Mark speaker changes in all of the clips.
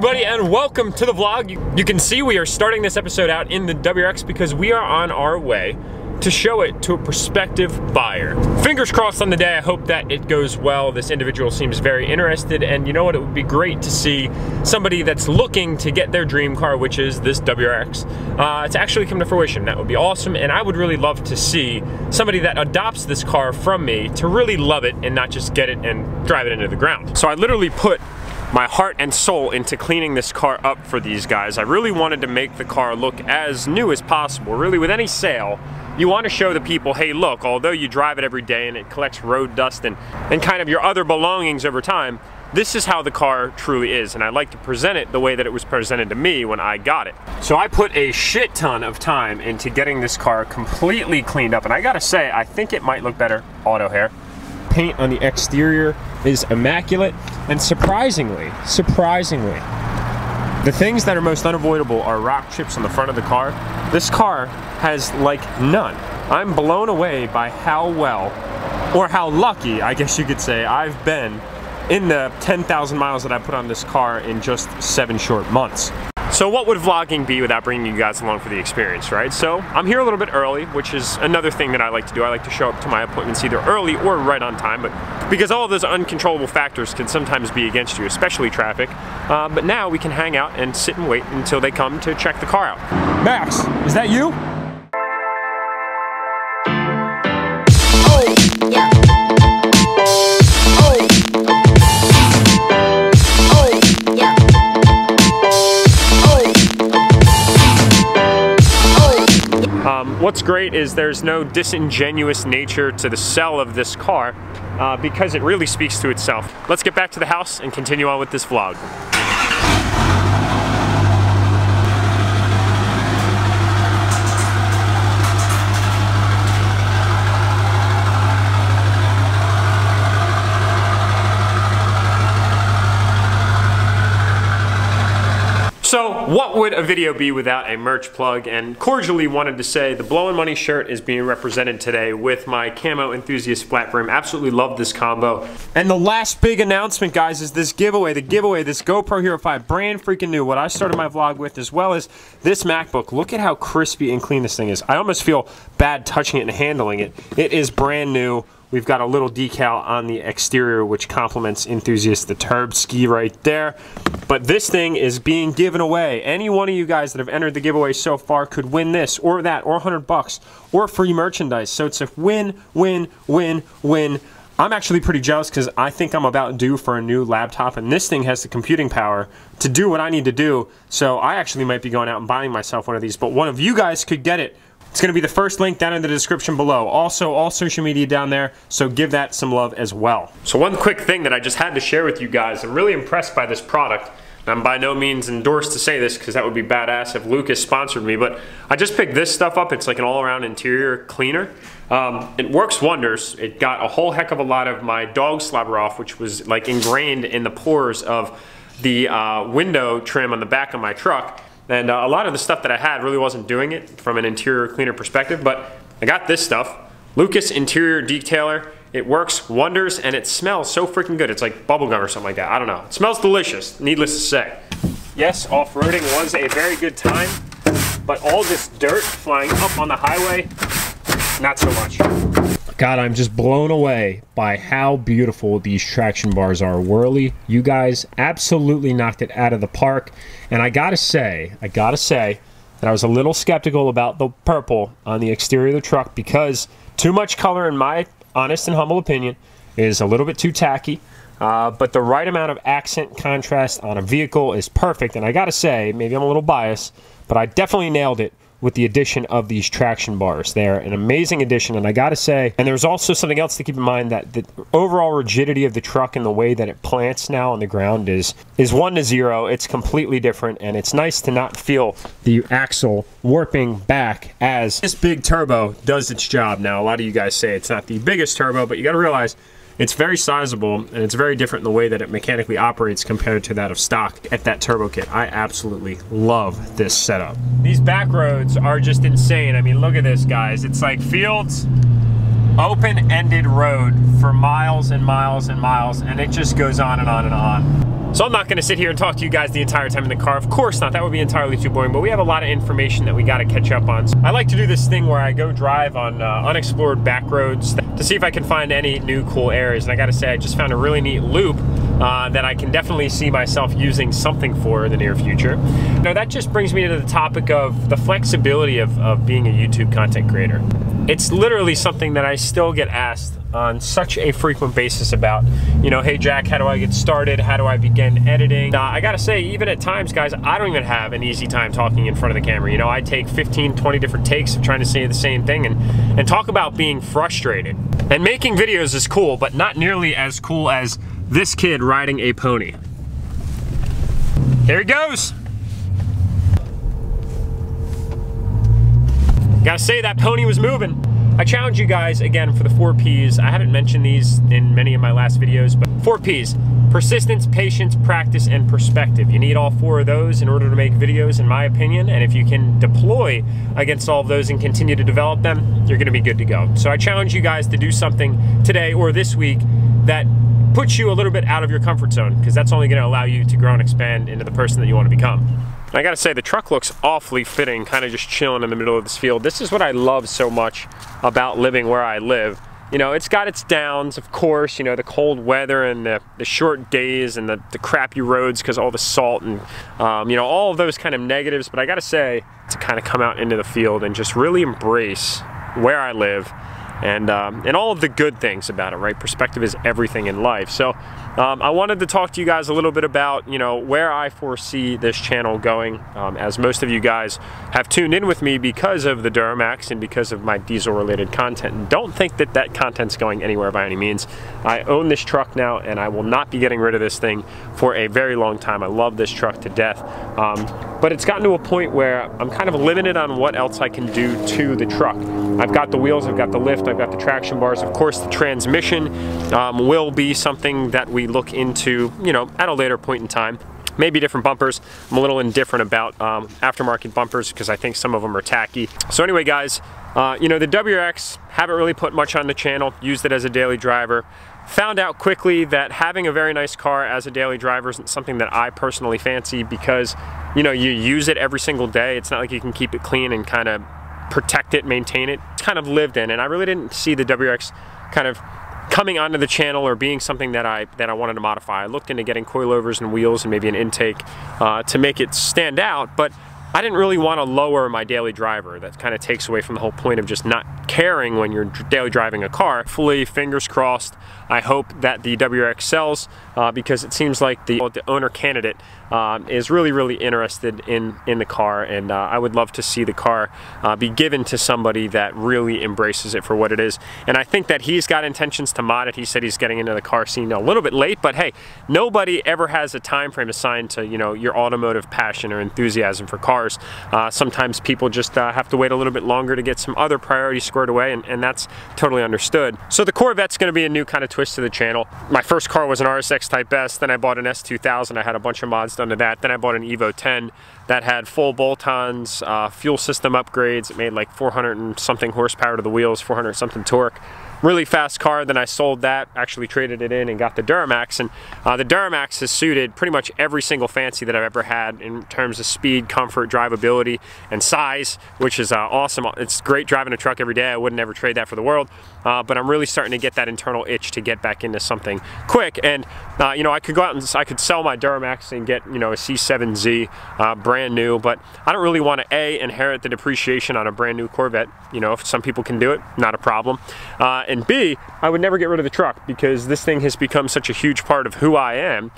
Speaker 1: everybody, and welcome to the vlog. You can see we are starting this episode out in the WRX because we are on our way to show it to a prospective buyer. Fingers crossed on the day. I hope that it goes well. This individual seems very interested, and you know what? It would be great to see somebody that's looking to get their dream car, which is this WRX, to actually come to fruition. That would be awesome, and I would really love to see somebody that adopts this car from me to really love it and not just get it and drive it into the ground. So I literally put my heart and soul into cleaning this car up for these guys. I really wanted to make the car look as new as possible. Really, with any sale, you want to show the people, hey look, although you drive it every day and it collects road dust and kind of your other belongings over time, this is how the car truly is, and I like to present it the way that it was presented to me when I got it. So I put a shit ton of time into getting this car completely cleaned up, and I gotta say, I think it might look better auto hair. Paint on the exterior is immaculate, and surprisingly, the things that are most unavoidable are rock chips on the front of the car. This car has like none. I'm blown away by how well, or how lucky, I guess you could say, I've been in the 10,000 miles that I put on this car in just 7 short months. So what would vlogging be without bringing you guys along for the experience, right? So I'm here a little bit early, which is another thing that I like to do. I like to show up to my appointments either early or right on time, but because all of those uncontrollable factors can sometimes be against you, especially traffic. But now we can hang out and sit and wait until they come to check the car out. Max, is that you?
Speaker 2: Oh, yeah.
Speaker 1: What's great is there's no disingenuous nature to the sell of this car because it really speaks to itself. Let's get back to the house and continue on with this vlog. So what would a video be without a merch plug? And cordially wanted to say the Blowin' Money shirt is being represented today with my Camo Enthusiast flat brim. Absolutely love this combo. And the last big announcement, guys, is this giveaway. The giveaway, this GoPro Hero 5, brand freaking new. What I started my vlog with, as well as this MacBook. Look at how crispy and clean this thing is. I almost feel bad touching it and handling it. It is brand new. We've got a little decal on the exterior which complements Enthusiast, the Turb Ski right there. But this thing is being given away. Any one of you guys that have entered the giveaway so far could win this, or that, or 100 bucks, or free merchandise. So it's a win, win, win, win. I'm actually pretty jealous because I think I'm about due for a new laptop, and this thing has the computing power to do what I need to do. So I actually might be going out and buying myself one of these, but one of you guys could get it. It's going to be the first link down in the description below. Also, all social media down there, so give that some love as well. So one quick thing that I just had to share with you guys, I'm really impressed by this product. I'm by no means endorsed to say this because that would be badass if Lucas sponsored me, but I just picked this stuff up. It's like an all-around interior cleaner. It works wonders. It got a whole heck of a lot of my dog slobber off, which was like ingrained in the pores of the window trim on the back of my truck. And a lot of the stuff that I had really wasn't doing it from an interior cleaner perspective, but I got this stuff. Lucas Interior Detailer. It works wonders, and it smells so freaking good. It's like bubblegum or something like that. I don't know. It smells delicious, needless to say. Yes, off-roading was a very good time, but all this dirt flying up on the highway, not so much. God, I'm just blown away by how beautiful these traction bars are. Whirly, you guys absolutely knocked it out of the park. And I gotta say that I was a little skeptical about the purple on the exterior of the truck because too much color, in my honest and humble opinion, is a little bit too tacky. But the right amount of accent contrast on a vehicle is perfect. And I gotta say, maybe I'm a little biased, but I definitely nailed it with the addition of these traction bars. They're an amazing addition, and I gotta say, and there's also something else to keep in mind, that the overall rigidity of the truck and the way that it plants now on the ground is 1 to 0. It's completely different, and it's nice to not feel the axle warping back as this big turbo does its job. Now, a lot of you guys say it's not the biggest turbo, but you gotta realize it's very sizable, and it's very different in the way that it mechanically operates compared to that of stock at that turbo kit. I absolutely love this setup. These back roads are just insane. I mean, look at this, guys. It's like Fields open-ended road for miles and miles and miles, and it just goes on and on and on. So I'm not going to sit here and talk to you guys the entire time in the car. Of course not, that would be entirely too boring, but we have a lot of information that we got to catch up on. So I like to do this thing where I go drive on unexplored back roads to see if I can find any new cool areas. And I got to say, I just found a really neat loop that I can definitely see myself using something for in the near future. Now that just brings me to the topic of the flexibility of being a YouTube content creator. It's literally something that I still get asked on such a frequent basis about, you know, hey Jack, how do I get started? How do I begin editing? I gotta say, even at times, guys, I don't even have an easy time talking in front of the camera. You know, I take 15, 20 different takes of trying to say the same thing and talk about being frustrated. And making videos is cool, but not nearly as cool as this kid riding a pony. Here he goes. Gotta say, that pony was moving. I challenge you guys again for the 4 Ps. I haven't mentioned these in many of my last videos, but 4 Ps: persistence, patience, practice, and perspective. You need all 4 of those in order to make videos, in my opinion, and if you can deploy against all of those and continue to develop them, you're gonna be good to go. So I challenge you guys to do something today or this week that puts you a little bit out of your comfort zone, because that's only gonna allow you to grow and expand into the person that you wanna become. I gotta say, the truck looks awfully fitting, kind of just chilling in the middle of this field. This is what I love so much about living where I live. You know, it's got its downs, of course, you know, the cold weather and the short days and the crappy roads because all the salt and, you know, all of those kind of negatives. But I gotta say, to kind of come out into the field and just really embrace where I live and all of the good things about it, right? Perspective is everything in life. So I wanted to talk to you guys a little bit about, you know, where I foresee this channel going, as most of you guys have tuned in with me because of the Duramax and because of my diesel related content. And don't think that that content's going anywhere by any means. I own this truck now and I will not be getting rid of this thing for a very long time. I love this truck to death. But it's gotten to a point where I'm kind of limited on what else I can do to the truck. I've got the wheels, I've got the lift, I've got the traction bars. Of course, the transmission will be something that we look into, you know, at a later point in time. Maybe different bumpers. I'm a little indifferent about aftermarket bumpers because I think some of them are tacky. So anyway, guys, you know, the WRX, haven't really put much on the channel, used it as a daily driver. Found out quickly that having a very nice car as a daily driver isn't something that I personally fancy because, you know, you use it every single day. It's not like you can keep it clean and kind of protect it, maintain it. It's kind of lived in, and I really didn't see the WRX kind of coming onto the channel or being something that I wanted to modify. I looked into getting coilovers and wheels and maybe an intake to make it stand out, but I didn't really want to lower my daily driver. That kind of takes away from the whole point of just not caring when you're daily driving a car. Fully, fingers crossed, I hope that the WRX sells because it seems like the owner candidate is really interested in the car, and I would love to see the car be given to somebody that really embraces it for what it is. And I think that he's got intentions to mod it. He said he's getting into the car scene a little bit late, but hey, nobody ever has a time frame assigned to, you know, your automotive passion or enthusiasm for cars. Sometimes people just have to wait a little bit longer to get some other priorities squared away, and that's totally understood. So the Corvette's going to be a new kind of twist to the channel. My first car was an RSX Type S, then I bought an S2000. I had a bunch of mods done to that. Then I bought an Evo 10 that had full bolt-ons, fuel system upgrades. It made like 400 and something horsepower to the wheels, 400 something torque. Really fast car. Then I sold that, actually traded it in and got the Duramax, and the Duramax has suited pretty much every single fancy that I've ever had in terms of speed, comfort, drivability, and size, which is awesome. It's great driving a truck every day. I wouldn't ever trade that for the world, but I'm really starting to get that internal itch to get back into something quick. And you know, I could go out and I could sell my Duramax and get, you know, a C7Z brand new, but I don't really want to inherit the depreciation on a brand new Corvette. You know, if some people can do it, not a problem. And B, I would never get rid of the truck because this thing has become such a huge part of who I am.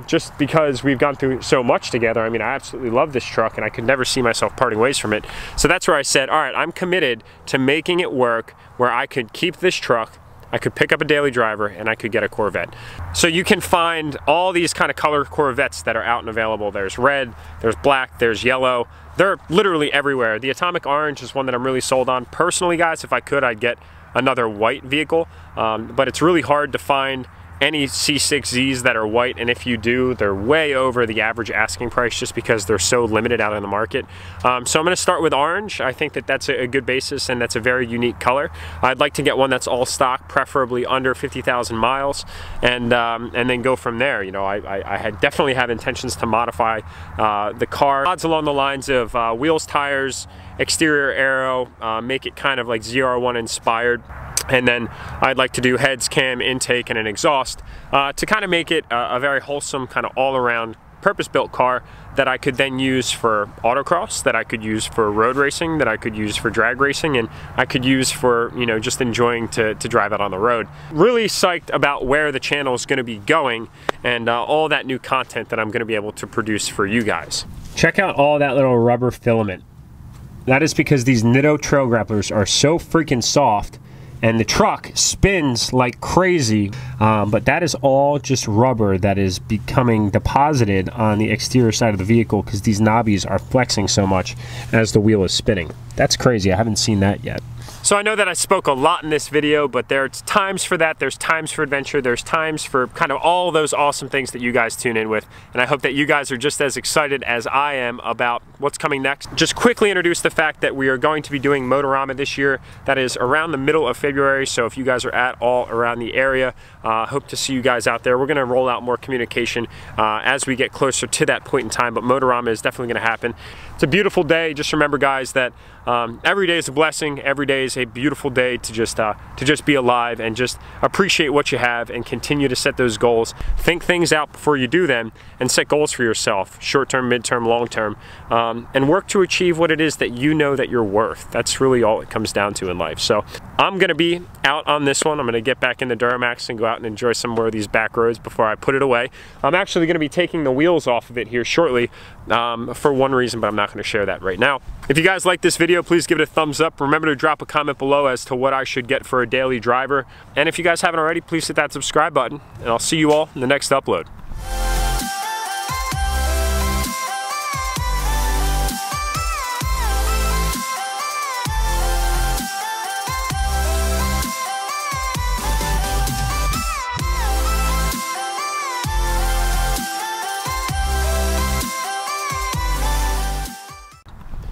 Speaker 1: Just because we've gone through so much together. I mean, I absolutely love this truck and I could never see myself parting ways from it. So that's where I said, all right, I'm committed to making it work where I could keep this truck, I could pick up a daily driver, and I could get a Corvette. So you can find all these kind of color Corvettes that are out and available. There's red, there's black, there's yellow. They're literally everywhere. The Atomic Orange is one that I'm really sold on. Personally, guys, if I could, I'd get another white vehicle, but it's really hard to find any C6Zs that are white, and if you do, they're way over the average asking price just because they're so limited out in the market. So I'm going to start with orange. I think that that's a good basis, and that's a very unique color. I'd like to get one that's all stock, preferably under 50,000 miles, and then go from there. You know, I definitely have intentions to modify the car. Odds along the lines of wheels, tires, exterior aero, make it kind of like ZR1 inspired. And then I'd like to do heads, cam, intake, and an exhaust to kind of make it a very wholesome, kind of all-around purpose-built car that I could then use for autocross, that I could use for road racing, that I could use for drag racing, and I could use for, you know, just enjoying to drive out on the road. Really psyched about where the channel is going to be going and all that new content that I'm going to be able to produce for you guys. Check out all that little rubber filament. That is because these Nitto trail grapplers are so freaking soft, and the truck spins like crazy, but that is all just rubber that is becoming deposited on the exterior side of the vehicle because these knobbies are flexing so much as the wheel is spinning. That's crazy. I haven't seen that yet. So I know that I spoke a lot in this video, but there's times for that, there's times for adventure, there's times for kind of all those awesome things that you guys tune in with, and I hope that you guys are just as excited as I am about what's coming next. Just quickly introduce the fact that we are going to be doing Motorama this year. That is around the middle of February, so if you guys are at all around the area, hope to see you guys out there. We're going to roll out more communication as we get closer to that point in time, but Motorama is definitely going to happen. It's a beautiful day. Just remember, guys, that every day is a blessing. Every day is a beautiful day to just be alive and just appreciate what you have and continue to set those goals. Think things out before you do them and set goals for yourself, short-term, mid-term, long-term, and work to achieve what it is that you know that you're worth. That's really all it comes down to in life. So I'm going to be out on this one. I'm going to get back in the Duramax and go out and enjoy some more of these back roads before I put it away. I'm actually going to be taking the wheels off of it here shortly for one reason, but I'm not going to share that right now. If you guys like this video, please give it a thumbs up. Remember to drop a comment below as to what I should get for a daily driver. And if you guys haven't already, please hit that subscribe button, and I'll see you all in the next upload.